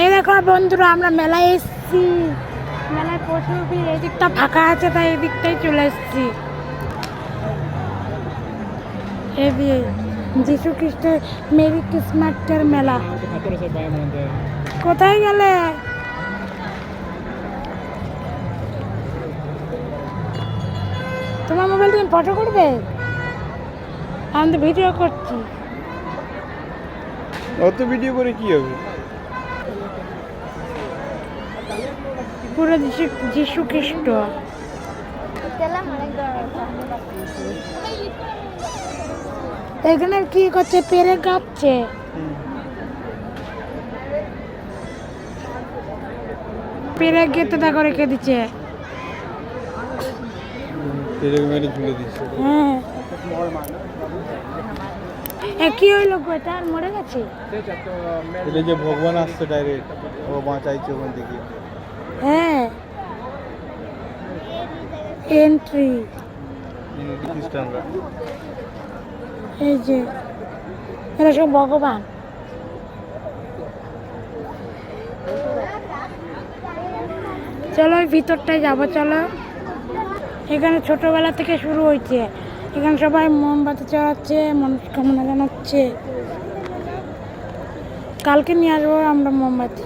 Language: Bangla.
এই দেখো বন্ধুরা, আমরা মেলায় এসেছি। মেলায় প্রচুর ভিড়, এই দিকটা ফাঁকা আছে তাই এই দিকটাই চলে এসেছি। এই যিশু খ্রিস্টের মেরি ক্রিসমাসের মেলা। কোথায় গেলে? তোমার মোবাইল তুমি ফটো করবে? আমি তো ভিডিও করছি। অত ভিডিও করে কি হবে? পুরো যিশু খ্রিস্ট। এখানে কি করছে? পেরে কাঁপছে। পেরে গেতে দেখো রেখে দিচ্ছে। হ্যাঁ, কি হইলো? এটা আর মরে গেছে? এটা যে ভগবান আসছে ডাইরেক্ট, ও বাঁচাইছে ওখান থেকে। হ্যাঁ, এন্ট্রি। খ্রিস্টানরা এই যে এরা সব ভগবান। চলো ওই ভিতরটায় যাবো, চলো। এখানে ছোটবেলা থেকে শুরু হয়েছে। এখানে সবাই মোমবাতি চড়াচ্ছে, মনস্কামনা জানাচ্ছে। কালকে নিয়ে আসবো আমরা মোমবাতি।